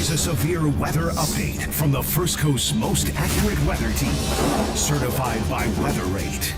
Here's a severe weather update from the First Coast's most accurate weather team, certified by Weather Rate.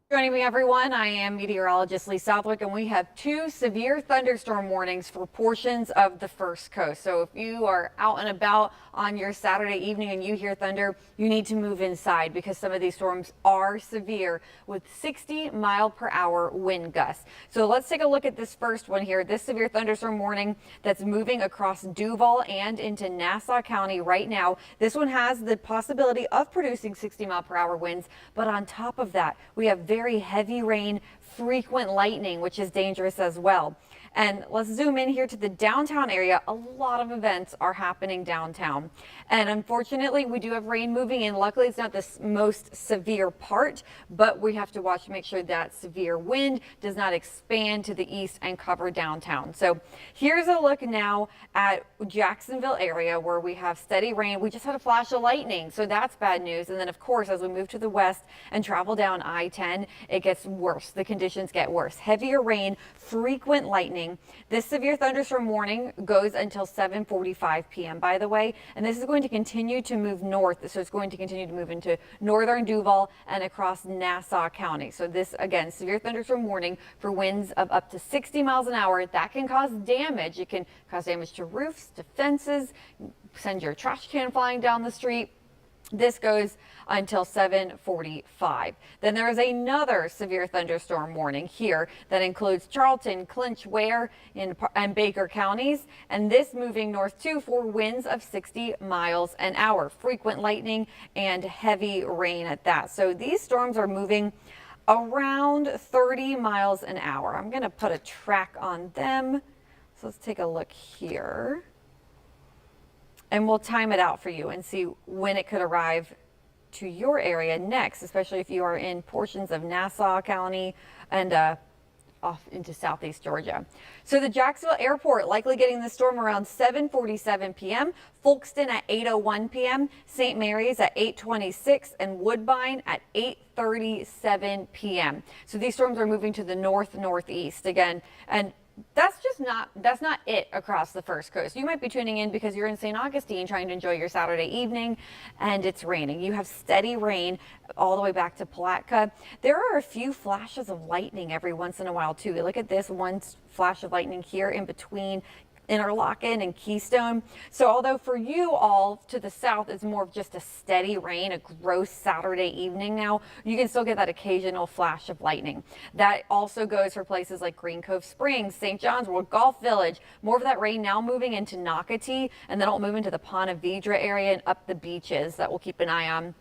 Joining me, everyone, I am meteorologist Lee Southwick, and we have two severe thunderstorm warnings for portions of the First Coast. So if you are out and about on your Saturday evening and you hear thunder, you need to move inside because some of these storms are severe with 60-mile-per-hour wind gusts. So let's take a look at this first one here. This severe thunderstorm warning that's moving across Duval and into Nassau County right now. This one has the possibility of producing 60-mile-per-hour winds, but on top of that, we have very heavy rain, frequent lightning, which is dangerous as well. And let's zoom in here to the downtown area. A lot of events are happening downtown. And unfortunately, we do have rain moving in. Luckily, it's not the most severe part, but we have to watch to make sure that severe wind does not expand to the east and cover downtown. So here's a look now at Jacksonville area where we have steady rain. We just had a flash of lightning, so that's bad news. And then, of course, as we move to the west and travel down I-10, it gets worse. The conditions get worse. Heavier rain, frequent lightning. This severe thunderstorm warning goes until 7:45 p.m. by the way, and this is going to continue to move north, so it's going to continue to move into northern Duval and across Nassau County. So this, again, severe thunderstorm warning for winds of up to 60 miles an hour. That can cause damage. It can cause damage to roofs, to fences, send your trash can flying down the street. This goes until 7:45. Then there is another severe thunderstorm warning here that includes Charlton, Clinch, Ware, and Baker counties. And this moving north too for winds of 60 miles an hour. Frequent lightning and heavy rain at that. So these storms are moving around 30 miles an hour. I'm going to put a track on them. So let's take a look here. And we'll time it out for you and see when it could arrive to your area next, especially if you are in portions of Nassau County and off into southeast Georgia. So the Jacksonville airport likely getting the storm around 7:47 p.m., Folkston at 8:01 p.m., St. Mary's at 8:26, and Woodbine at 8:37 p.m. So these storms are moving to the northeast again, and that's not it across the First Coast. You might be tuning in because you're in St. Augustine trying to enjoy your Saturday evening and it's raining. You have steady rain all the way back to Palatka. There are a few flashes of lightning every once in a while too. Look at this one flash of lightning here in between Interlochen and Keystone. So although for you all to the south it's more of just a steady rain, a gross Saturday evening now, you can still get that occasional flash of lightning. That also goes for places like Green Cove Springs, St. John's Wood, Golf Village. More of that rain now moving into Nocatee, and then it'll move into the Ponte Vedra area and up the beaches that we'll keep an eye on.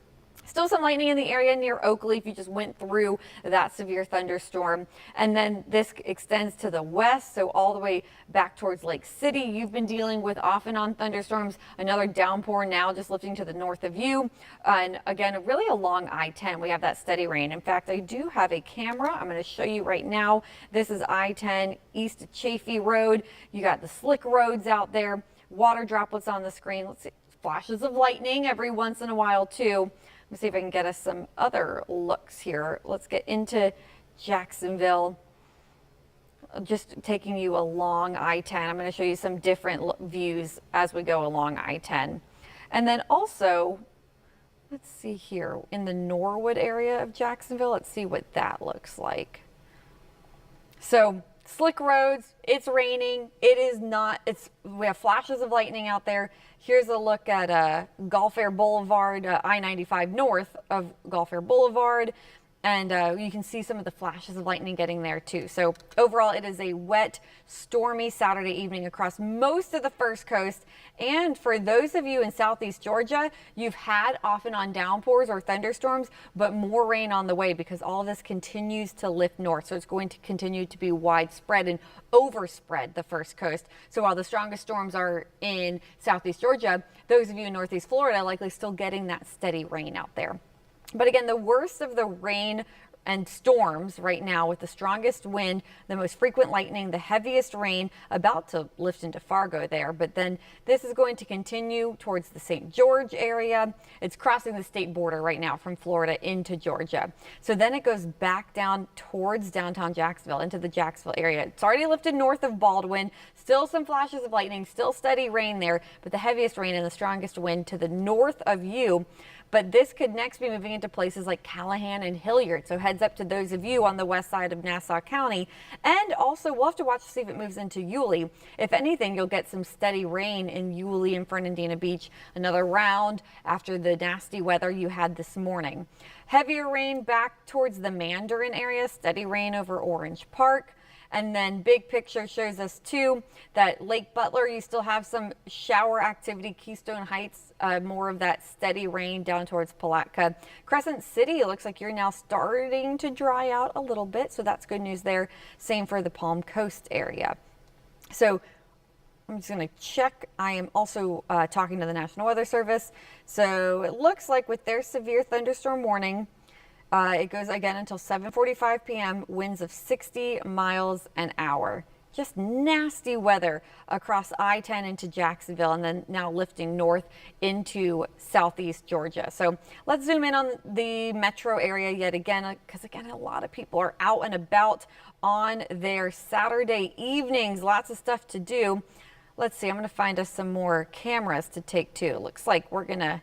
Still some lightning in the area near Oakley if you just went through that severe thunderstorm. And then this extends to the west, so all the way back towards Lake City. You've been dealing with off and on thunderstorms. Another downpour now just lifting to the north of you. And again, really along I-10, we have that steady rain. In fact, I do have a camera. I'm going to show you right now. This is I-10 east of Chaffee Road. You got the slick roads out there. Water droplets on the screen. Let's see. Flashes of lightning every once in a while too. Let's see if I can get us some other looks here. Let's get into Jacksonville. Just taking you along I-10. I'm going to show you some different views as we go along I-10. And then also, let's see here in the Norwood area of Jacksonville. Let's see what that looks like. So slick roads, it's raining, we have flashes of lightning out there. Here's a look at Gulf Air Boulevard, I-95 north of Gulf Air Boulevard. And you can see some of the flashes of lightning getting there too. So overall, it is a wet, stormy Saturday evening across most of the First Coast. And for those of you in southeast Georgia, you've had off and on downpours or thunderstorms, but more rain on the way because all of this continues to lift north. So it's going to continue to be widespread and overspread the First Coast. So while the strongest storms are in southeast Georgia, those of you in northeast Florida likely still getting that steady rain out there. But again, the worst of the rain and storms right now with the strongest wind, the most frequent lightning, the heaviest rain, about to lift into Fargo there. But then this is going to continue towards the St. George area. It's crossing the state border right now from Florida into Georgia. So then it goes back down towards downtown Jacksonville, into the Jacksonville area. It's already lifted north of Baldwin. Still some flashes of lightning, still steady rain there, but the heaviest rain and the strongest wind to the north of you. But this could next be moving into places like Callahan and Hilliard. So heads up to those of you on the west side of Nassau County. And also we'll have to watch to see if it moves into Yulee. If anything, you'll get some steady rain in Yulee and Fernandina Beach. Another round after the nasty weather you had this morning. Heavier rain back towards the Mandarin area. Steady rain over Orange Park. And then big picture shows us too that Lake Butler, you still have some shower activity. Keystone Heights, more of that steady rain down towards Palatka. Crescent City, it looks like you're now starting to dry out a little bit, so that's good news there. Same for the Palm Coast area. So I'm just going to check. I am also talking to the National Weather Service. So it looks like with their severe thunderstorm warning, it goes again until 7:45 p.m. Winds of 60 miles an hour. Just nasty weather across I-10 into Jacksonville, and then now lifting north into southeast Georgia. So let's zoom in on the metro area yet again, because again, a lot of people are out and about on their Saturday evenings. Lots of stuff to do. Let's see, I'm going to find us some more cameras to take too. Looks like we're going to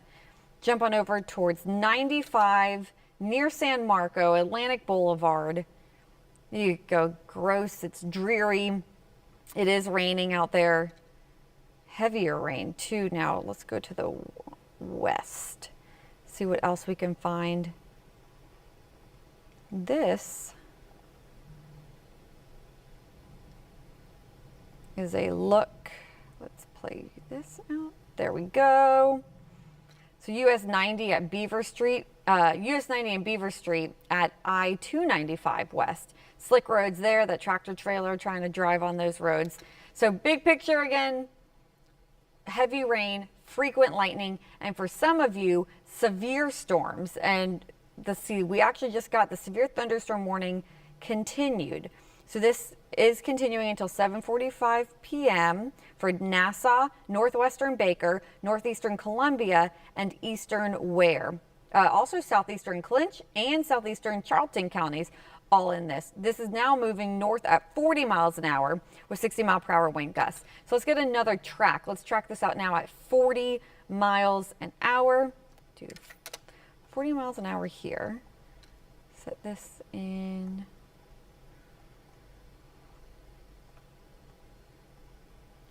jump on over towards 95 near San Marco, Atlantic Boulevard. You go, gross, it's dreary. It is raining out there. Heavier rain too now. Let's go to the west. See what else we can find. This is a look. Let's play this out. There we go. So US 90 at Beaver Street, US 90 and Beaver Street at I-295 West. Slick roads there, that tractor trailer trying to drive on those roads. So big picture again, heavy rain, frequent lightning, and for some of you, severe storms. And we actually just got the severe thunderstorm warning continued. So this is continuing until 7:45 p.m. for Nassau, northwestern Baker, northeastern Columbia, and eastern Ware. Also southeastern Clinch and southeastern Charlton counties all in this. This is now moving north at 40 miles an hour with 60-mile-per-hour wind gusts. So let's get another track. Let's track this out now at 40 miles an hour. Do 40 miles an hour here. Set this in.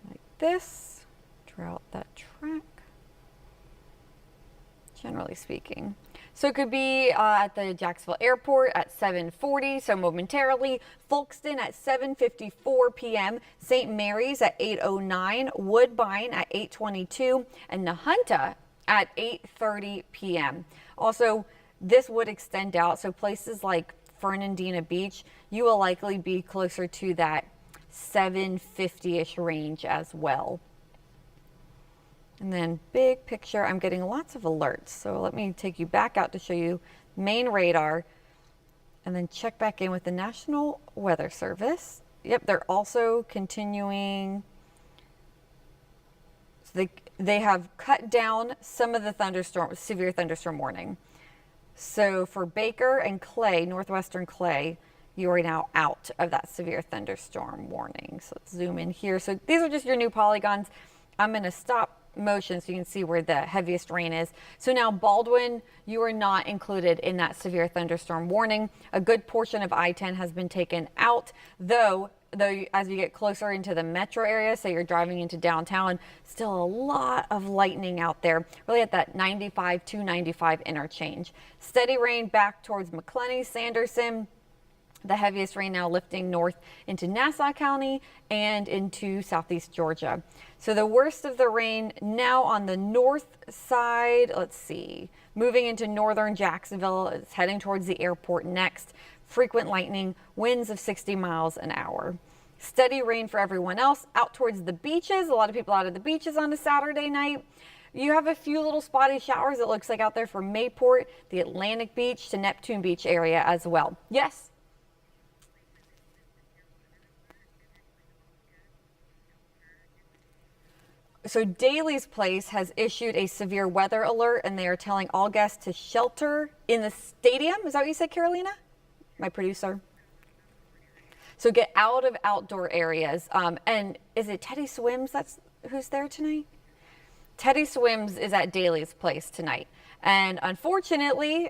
Like this. Draw out that track. Generally speaking. So it could be at the Jacksonville Airport at 7:40, so momentarily. Folkston at 7:54 p.m. St. Mary's at 8:09, Woodbine at 8:22, and Nahunta at 8:30 p.m. Also, this would extend out, so places like Fernandina Beach, you will likely be closer to that 7:50-ish range as well. And then big picture, I'm getting lots of alerts. So let me take you back out to show you main radar and then check back in with the National Weather Service. Yep, they're also continuing. So they have cut down some of the severe thunderstorm warning. So for Baker and Clay, northwestern Clay, you are now out of that severe thunderstorm warning. So let's zoom in here. So these are just your new polygons. I'm going to stop motion so you can see where the heaviest rain is. So now Baldwin, you are not included in that severe thunderstorm warning. A good portion of I-10 has been taken out, though as you get closer into the metro area, say you're driving into downtown, still a lot of lightning out there, really at that 95 to 95 interchange. Steady rain back towards McClenny, Sanderson. The heaviest rain now lifting north into Nassau County and into southeast Georgia. So the worst of the rain now on the north side, let's see, moving into northern Jacksonville, it's heading towards the airport next. Frequent lightning, winds of 60 miles an hour. Steady rain for everyone else out towards the beaches. A lot of people out at the beaches on a Saturday night. You have a few little spotty showers, it looks like, out there from Mayport, the Atlantic Beach to Neptune Beach area as well. Yes? So Daly's Place has issued a severe weather alert, and they are telling all guests to shelter in the stadium. Is that what you said, Carolina? My producer. So get out of outdoor areas. And is it Teddy Swims that's who's there tonight? Teddy Swims is at Daly's Place tonight. And unfortunately,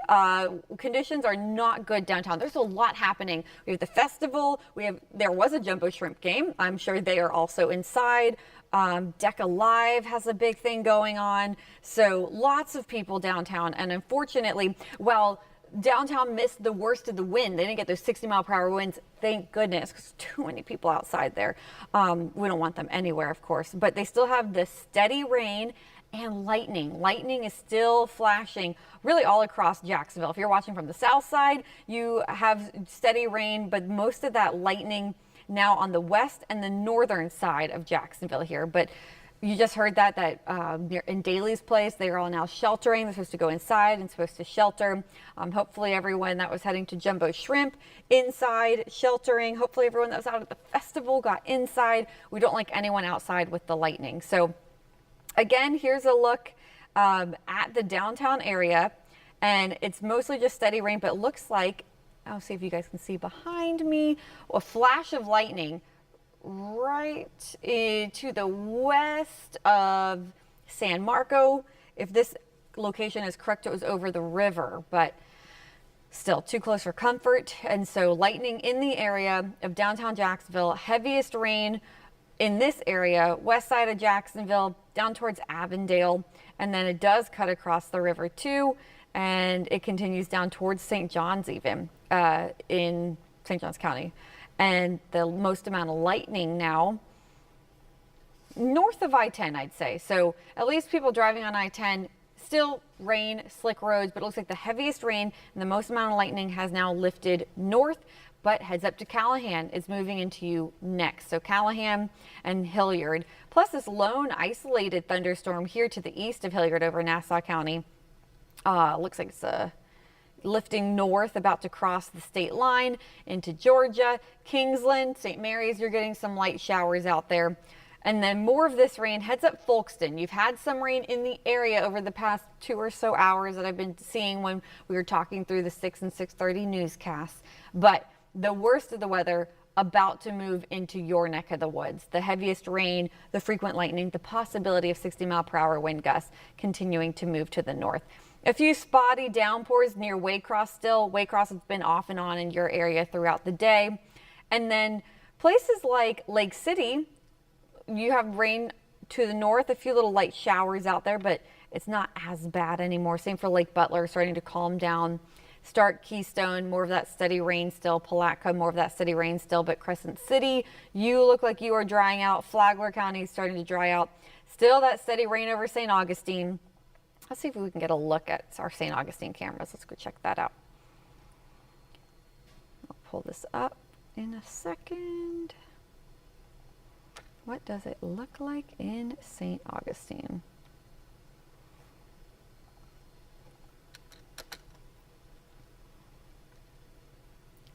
conditions are not good downtown. There's a lot happening. We have the festival. There was a Jumbo Shrimp game. I'm sure they are also inside. Deca Live has a big thing going on. So lots of people downtown. And unfortunately, well, downtown missed the worst of the wind. They didn't get those 60-mile-per-hour winds. Thank goodness, because too many people outside there. We don't want them anywhere, of course. But they still have the steady rain and lightning. Lightning is still flashing really all across Jacksonville. If you're watching from the south side, you have steady rain, but most of that lightning now on the west and the northern side of Jacksonville here. But you just heard that in Daly's Place, they are all now sheltering. They're supposed to go inside and supposed to shelter. Hopefully everyone that was heading to Jumbo Shrimp inside sheltering. Hopefully everyone that was out at the festival got inside. We don't like anyone outside with the lightning. So again, here's a look at the downtown area, and it's mostly just steady rain, but it looks like, I'll see if you guys can see behind me, a flash of lightning right to the west of San Marco. If this location is correct, it was over the river, but still too close for comfort. And so lightning in the area of downtown Jacksonville, heaviest rain in this area, west side of Jacksonville, down towards Avondale, and then it does cut across the river too, and it continues down towards St. John's even in St. John's County. And the most amount of lightning now north of I-10, I'd say. So at least people driving on I-10, still rain, slick roads, but it looks like the heaviest rain and the most amount of lightning has now lifted north, but heads up to Callahan is moving into you next. So Callahan and Hilliard, plus this lone isolated thunderstorm here to the east of Hilliard over Nassau County. Looks like it's lifting north, about to cross the state line into Georgia. Kingsland, St. Mary's, you're getting some light showers out there. And then more of this rain heads up Folkston. You've had some rain in the area over the past 2 or so hours that I've been seeing when we were talking through the 6 and 6:30 newscasts. But the worst of the weather about to move into your neck of the woods. The heaviest rain, the frequent lightning, the possibility of 60-mile-per-hour wind gusts continuing to move to the north. A few spotty downpours near Waycross still. Waycross has been off and on in your area throughout the day. And then places like Lake City, you have rain to the north, a few little light showers out there, but it's not as bad anymore. Same for Lake Butler, starting to calm down. Stark, Keystone, more of that steady rain still. Palatka, more of that steady rain still. But Crescent City, you look like you are drying out. Flagler County is starting to dry out. Still that steady rain over St. Augustine. Let's see if we can get a look at our St. Augustine cameras. Let's go check that out. I'll pull this up in a second. What does it look like in St. Augustine?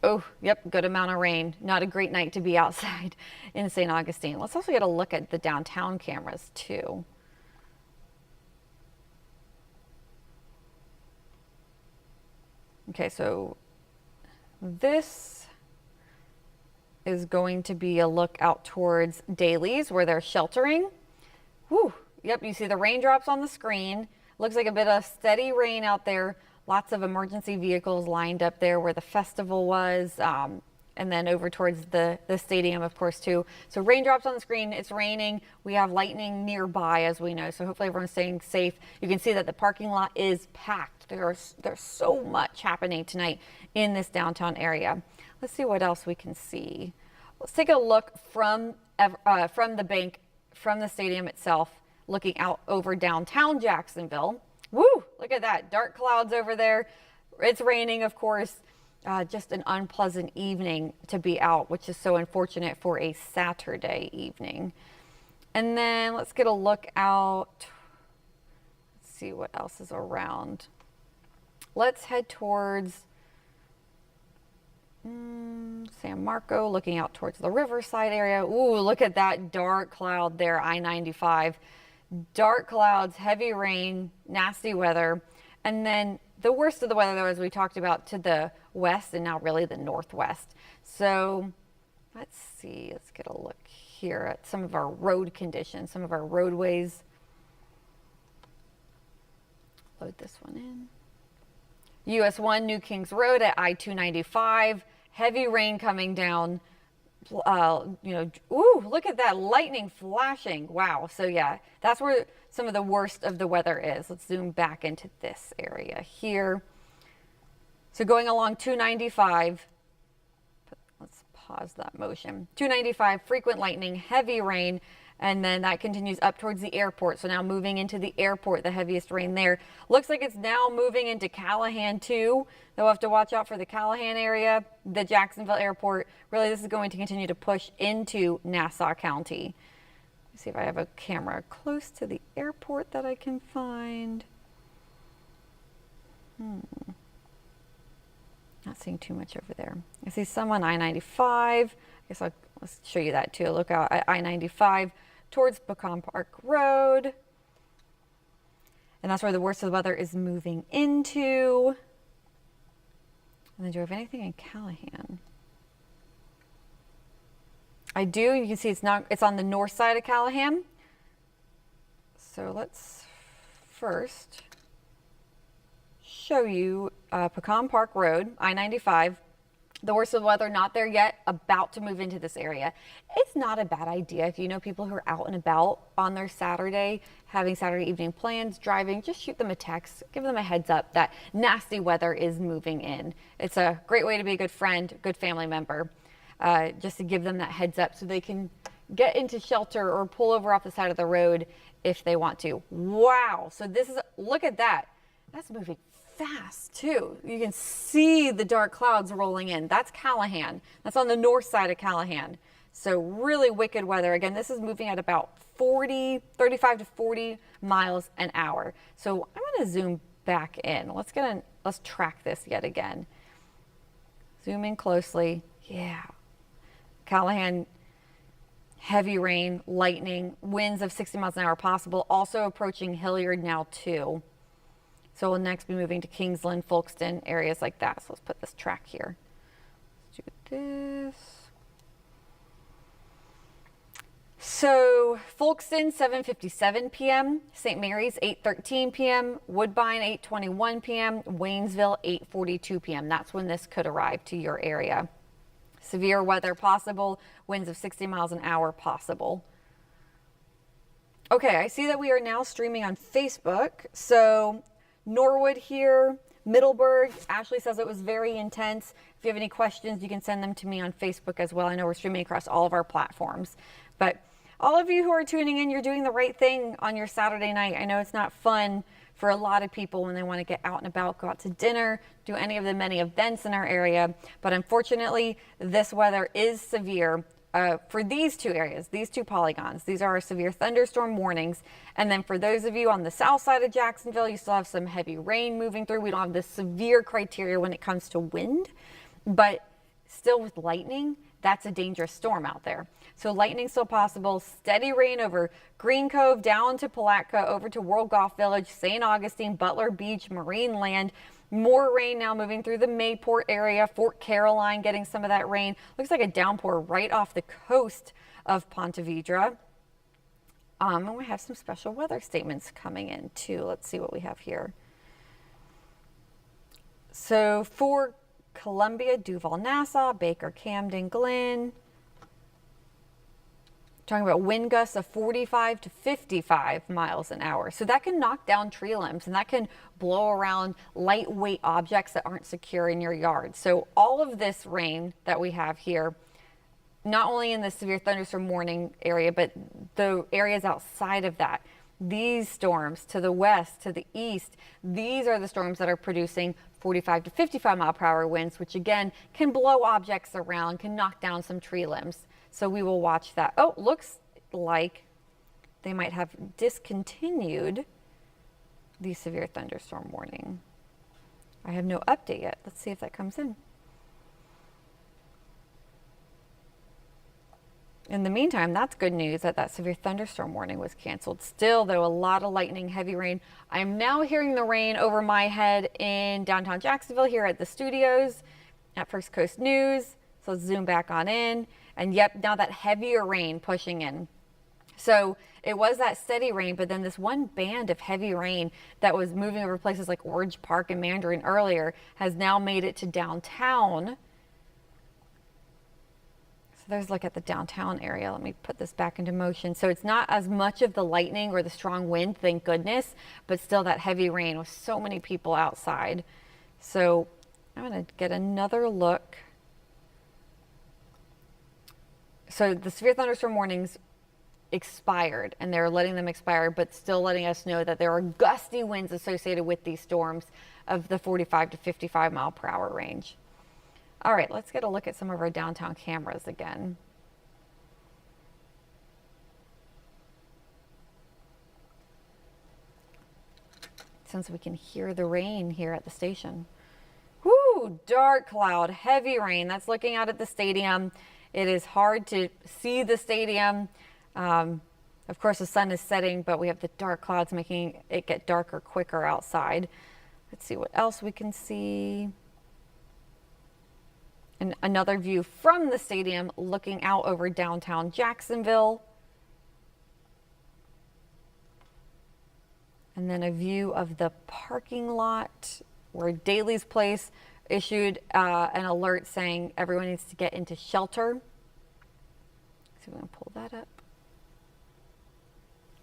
Oh, yep, good amount of rain. Not a great night to be outside in St. Augustine. Let's also get a look at the downtown cameras too. Okay, so this is going to be a look out towards Daly's where they're sheltering. Whew, yep, you see the raindrops on the screen. Looks like a bit of steady rain out there. Lots of emergency vehicles lined up there where the festival was, and then over towards the stadium, of course, too. So raindrops on the screen, it's raining. We have lightning nearby, as we know, so hopefully everyone's staying safe. You can see that the parking lot is packed. There's so much happening tonight in this downtown area. Let's see what else we can see. Let's take a look from the bank, from the stadium itself, looking out over downtown Jacksonville. Woo, look at that, dark clouds over there. It's raining, of course. Just an unpleasant evening to be out, which is so unfortunate for a Saturday evening. And then let's get a look out see what else is around. Let's head towards San Marco, looking out towards the Riverside area. Ooh, look at that dark cloud there, I-95. Dark clouds, heavy rain, nasty weather. And then the worst of the weather, though, as we talked about, to the west and now really the northwest. So let's see, let's get a look here at some of our road conditions, some of our roadways. Load this one in. US 1 New Kings Road at I-295. Heavy rain coming down. Ooh, look at that lightning flashing. Wow. So yeah, that's where some of the worst of the weather is. Let's zoom back into this area here. So going along 295, let's pause that motion. 295, frequent lightning, heavy rain, and then that continues up towards the airport. So now moving into the airport, the heaviest rain there. Looks like it's now moving into Callahan too. They'll have to watch out for the Callahan area, the Jacksonville airport. Really, this is going to continue to push into Nassau County. Let's see if I have a camera close to the airport that I can find. Not seeing too much over there. I see some on I-95. I guess let's show you that too. Look out at I-95 towards Pecan Park Road. And that's where the worst of the weather is moving into. And then do I have anything in Callahan? I do. You can see it's on the north side of Callahan. So let's first show you Pecan Park Road, I-95. The worst of the weather, not there yet, about to move into this area. It's not a bad idea if you know people who are out and about on their Saturday, having Saturday evening plans, driving, just shoot them a text, give them a heads up that nasty weather is moving in. It's a great way to be a good friend, good family member, just to give them that heads up so they can get into shelter or pull over off the side of the road if they want to. Wow, so this is, look at that. That's moving fast too. You can see the dark clouds rolling in. That's Callahan. That's on the north side of Callahan. So really wicked weather. Again, this is moving at about 35 to 40 miles an hour. So I'm going to zoom back in. Let's track this yet again. Zoom in closely. Yeah. Callahan, heavy rain, lightning, winds of 60 miles an hour possible. Also approaching Hilliard now too. So we'll next be moving to Kingsland, Folkston, areas like that. So let's put this track here. Let's do this. So Folkston, 7:57 p.m. St. Mary's, 8:13 p.m. Woodbine, 8:21 p.m. Waynesville, 8:42 p.m. That's when this could arrive to your area. Severe weather possible. Winds of 60 miles an hour possible. Okay, I see that we are now streaming on Facebook. So Norwood here, Middleburg. Ashley says it was very intense. If you have any questions, you can send them to me on Facebook as well. I know we're streaming across all of our platforms. But all of you who are tuning in, you're doing the right thing on your Saturday night. I know it's not fun for a lot of people when they want to get out and about, go out to dinner, do any of the many events in our area. But unfortunately, this weather is severe. For these two areas, these two polygons, these are our severe thunderstorm warnings. And then for those of you on the south side of Jacksonville, you still have some heavy rain moving through. We don't have the severe criteria when it comes to wind, but still with lightning, that's a dangerous storm out there. So lightning still possible, steady rain over Green Cove, down to Palatka, over to World Golf Village, St. Augustine, Butler Beach, Marine Land. More rain now moving through the Mayport area, Fort Caroline getting some of that rain. Looks like a downpour right off the coast of Ponte Vedra. And we have some special weather statements coming in too. Let's see what we have here. So for Columbia, Duval, Nassau, Baker, Camden, Glen. Talking about wind gusts of 45 to 55 miles an hour. So that can knock down tree limbs and that can blow around lightweight objects that aren't secure in your yard. So all of this rain that we have here, not only in the severe thunderstorm warning area, but the areas outside of that, these storms to the west, to the east, these are the storms that are producing 45 to 55 mile per hour winds, which again can blow objects around, can knock down some tree limbs. So we will watch that. Oh, looks like they might have discontinued the severe thunderstorm warning. I have no update yet. Let's see if that comes in. In the meantime, that's good news that that severe thunderstorm warning was canceled. Still, though, a lot of lightning, heavy rain. I am now hearing the rain over my head in downtown Jacksonville here at the studios at First Coast News. So let's zoom back on in. And yep, now that heavier rain pushing in. So it was that steady rain, but then this one band of heavy rain that was moving over places like Orange Park and Mandarin earlier has now made it to downtown. There's a look at the downtown area. Let me put this back into motion. So it's not as much of the lightning or the strong wind, thank goodness, but still that heavy rain with so many people outside. So I'm going to get another look. So the severe thunderstorm warnings expired, and they're letting them expire, but still letting us know that there are gusty winds associated with these storms of the 45 to 55 mile per hour range. All right, let's get a look at some of our downtown cameras again. Since we can hear the rain here at the station. Whoo, dark cloud, heavy rain. That's looking out at the stadium. It is hard to see the stadium. Of course, the sun is setting, but we have the dark clouds making it get darker quicker outside. Let's see what else we can see. And another view from the stadium looking out over downtown Jacksonville. And then a view of the parking lot where Daly's Place issued an alert saying everyone needs to get into shelter. Let's see if we can pull that up.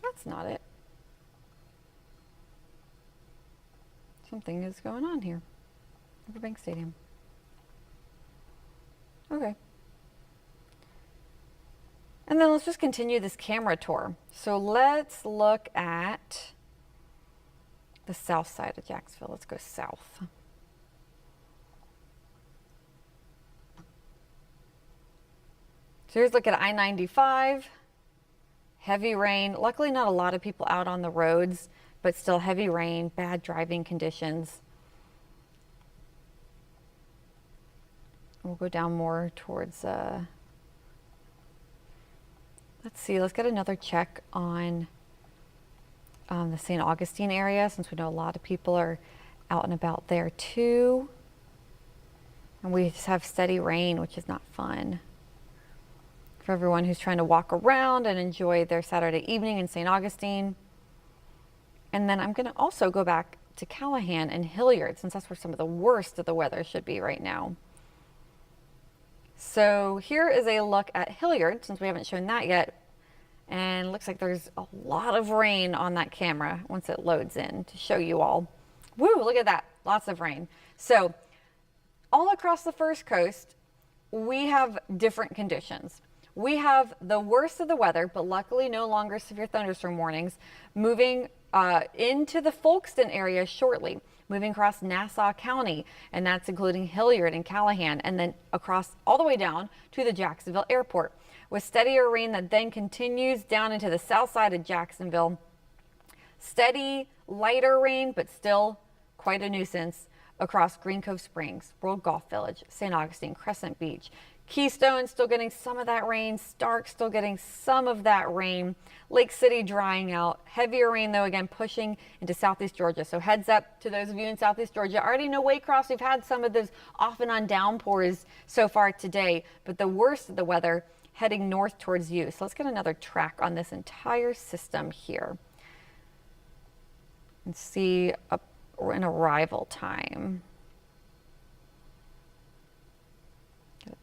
That's not it. Something is going on here. Riverbank Stadium. Okay. And then let's just continue this camera tour. So let's look at the south side of Jacksonville. Let's go south. So here's a look at I-95. Heavy rain. Luckily not a lot of people out on the roads, but still heavy rain, bad driving conditions. We'll go down more towards, let's see, let's get another check on the St. Augustine area, since we know a lot of people are out and about there too. And we just have steady rain, which is not fun for everyone who's trying to walk around and enjoy their Saturday evening in St. Augustine. And then I'm going to also go back to Callahan and Hilliard, since that's where some of the worst of the weather should be right now. So here is a look at Hilliard, since we haven't shown that yet. And it looks like there's a lot of rain on that camera once it loads in to show you all. Woo, look at that. Lots of rain. So all across the First Coast, we have different conditions. We have the worst of the weather, but luckily no longer severe thunderstorm warnings, moving into the Folkston area shortly, moving across Nassau County, and that's including Hilliard and Callahan, and then across all the way down to the Jacksonville airport, with steadier rain that then continues down into the south side of Jacksonville. Steady, lighter rain, but still quite a nuisance across Green Cove Springs, World Golf Village, St. Augustine, Crescent Beach. Keystone still getting some of that rain. Stark still getting some of that rain. Lake City drying out. Heavier rain, though, again, pushing into southeast Georgia. So heads up to those of you in southeast Georgia. I already know Waycross, we've had some of those off and on downpours so far today, but the worst of the weather heading north towards you. So let's get another track on this entire system here and see an arrival time.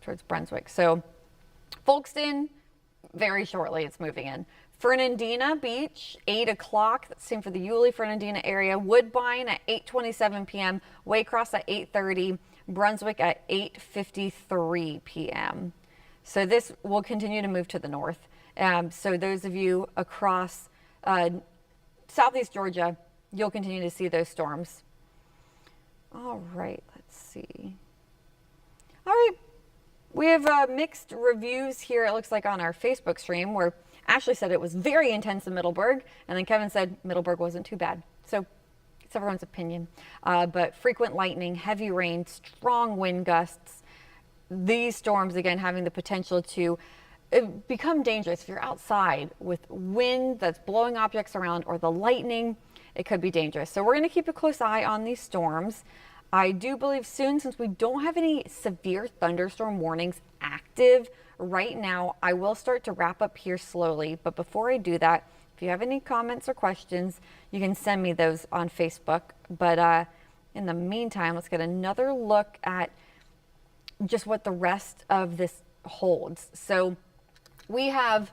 Towards Brunswick. So Folkston, very shortly it's moving in. Fernandina Beach, 8 o'clock. That's same for the Yulee, Fernandina area. Woodbine at 8:27 p.m. Waycross at 8:30. Brunswick at 8:53 p.m. So this will continue to move to the north. So those of you across southeast Georgia, you'll continue to see those storms. All right, let's see. All right. We have mixed reviews here, it looks like, on our Facebook stream, where Ashley said it was very intense in Middleburg, and then Kevin said Middleburg wasn't too bad. So It's everyone's opinion. But frequent lightning, heavy rain, strong wind gusts. These storms, again, having the potential to become dangerous. If you're outside with wind that's blowing objects around or the lightning, it could be dangerous. So we're going to keep a close eye on these storms. I do believe soon, since we don't have any severe thunderstorm warnings active right now, I will start to wrap up here slowly. But before I do that, if you have any comments or questions, you can send me those on Facebook. But in the meantime, let's get another look at just what the rest of this holds. So we have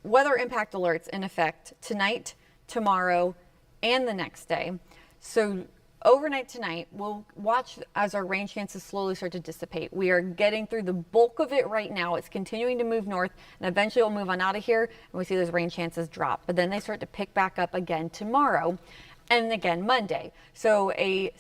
weather impact alerts in effect tonight, tomorrow, and the next day. So overnight tonight, we'll watch as our rain chances slowly start to dissipate. We are getting through the bulk of it right now. It's continuing to move north, and eventually we'll move on out of here, and we see those rain chances drop. But then they start to pick back up again tomorrow, and again Monday. So a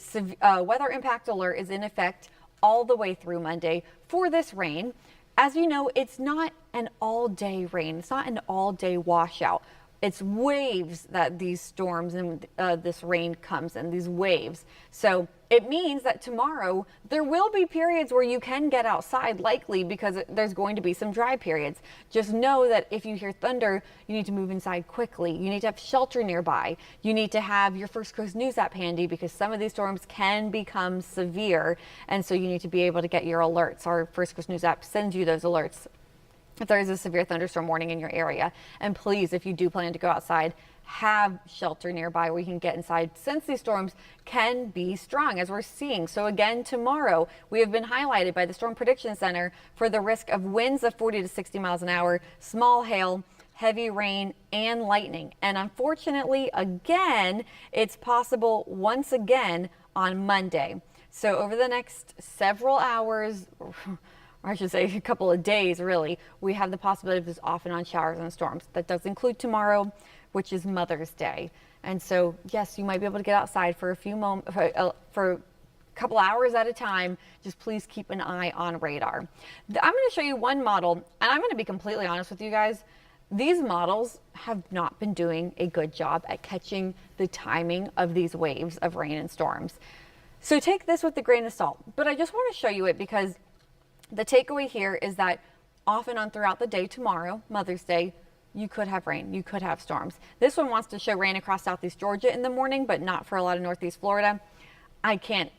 weather impact alert is in effect all the way through Monday for this rain. As you know, it's not an all-day rain. It's not an all-day washout. It's waves that these storms and this rain comes in, these waves. So it means that tomorrow there will be periods where you can get outside, likely because there's going to be some dry periods. Just know that if you hear thunder, you need to move inside quickly. You need to have shelter nearby. You need to have your First Coast News app handy because some of these storms can become severe. And so you need to be able to get your alerts. Our First Coast News app sends you those alerts if there is a severe thunderstorm warning in your area. And please, if you do plan to go outside, have shelter nearby where you can get inside, since these storms can be strong, as we're seeing. So again, tomorrow, we have been highlighted by the Storm Prediction Center for the risk of winds of 40 to 60 miles an hour, small hail, heavy rain, and lightning. And unfortunately, again, it's possible once again on Monday. So over the next several hours, or I should say a couple of days really, we have the possibility of this off and on showers and storms. That does include tomorrow, which is Mother's Day. And so, yes, you might be able to get outside for a few moments, for a couple hours at a time. Just please keep an eye on radar. I'm going to show you one model, and I'm going to be completely honest with you guys. These models have not been doing a good job at catching the timing of these waves of rain and storms. So take this with a grain of salt. But I just want to show you it because the takeaway here is that off and on throughout the day tomorrow, Mother's Day, you could have rain, you could have storms. This one wants to show rain across southeast Georgia in the morning, but not for a lot of northeast Florida. I can't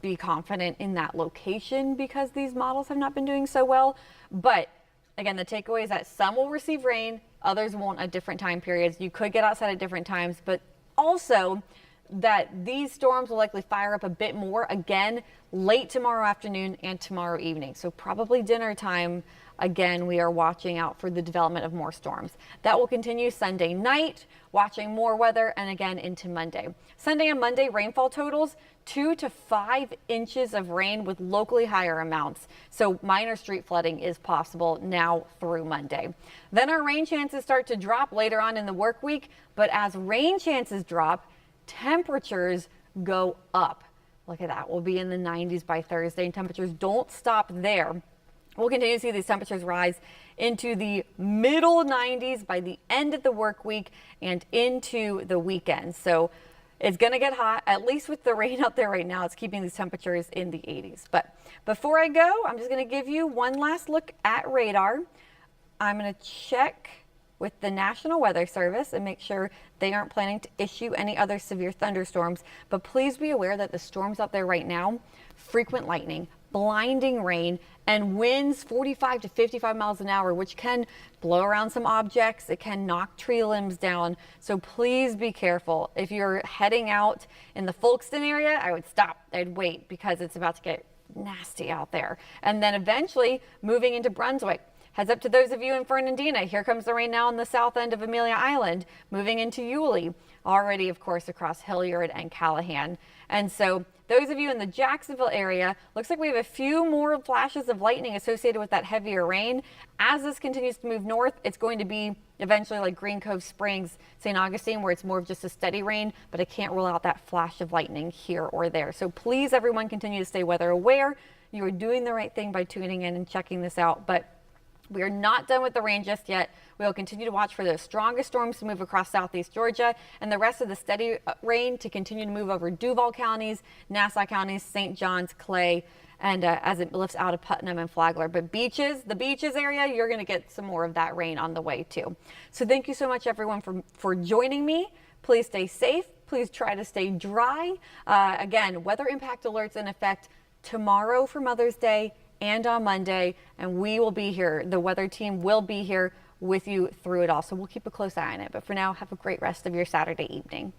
be confident in that location because these models have not been doing so well. But again, the takeaway is that some will receive rain, others won't at different time periods. You could get outside at different times, but also that these storms will likely fire up a bit more again late tomorrow afternoon and tomorrow evening. So probably dinner time. Again, we are watching out for the development of more storms. That will continue Sunday night, watching more weather, and again into Monday. Sunday and Monday rainfall totals 2 to 5 inches of rain with locally higher amounts. So minor street flooding is possible now through Monday. Then our rain chances start to drop later on in the work week. But as rain chances drop, temperatures go up. Look at that. We'll be in the 90s by Thursday, and temperatures don't stop there. We'll continue to see these temperatures rise into the middle 90s by the end of the work week and into the weekend. So it's going to get hot, at least with the rain out there right now. It's keeping these temperatures in the 80s. But before I go, I'm just going to give you one last look at radar. I'm going to check with the National Weather Service and make sure they aren't planning to issue any other severe thunderstorms. But please be aware that the storms out there right now, frequent lightning, blinding rain, and winds 45 to 55 miles an hour, which can blow around some objects. It can knock tree limbs down. So please be careful. If you're heading out in the Folkston area, I would stop. I'd wait because it's about to get nasty out there. And then eventually moving into Brunswick. Heads up to those of you in Fernandina. Here comes the rain now on the south end of Amelia Island, moving into Yulee, already, of course, across Hilliard and Callahan. And so those of you in the Jacksonville area, looks like we have a few more flashes of lightning associated with that heavier rain. As this continues to move north, it's going to be eventually like Green Cove Springs, St. Augustine, where it's more of just a steady rain, but I can't rule out that flash of lightning here or there. So please, everyone, continue to stay weather aware. You are doing the right thing by tuning in and checking this out. But We are not done with the rain just yet. We will continue to watch for the strongest storms to move across southeast Georgia and the rest of the steady rain to continue to move over Duval counties, Nassau counties, St. Johns, Clay, and as it lifts out of Putnam and Flagler. But the beaches area, you're going to get some more of that rain on the way too. So thank you so much, everyone, for joining me. Please stay safe. Please try to stay dry. Again, weather impact alerts in effect tomorrow for Mother's Day and on Monday, and we will be here. The weather team will be here with you through it all. So we'll keep a close eye on it. But for now, have a great rest of your Saturday evening.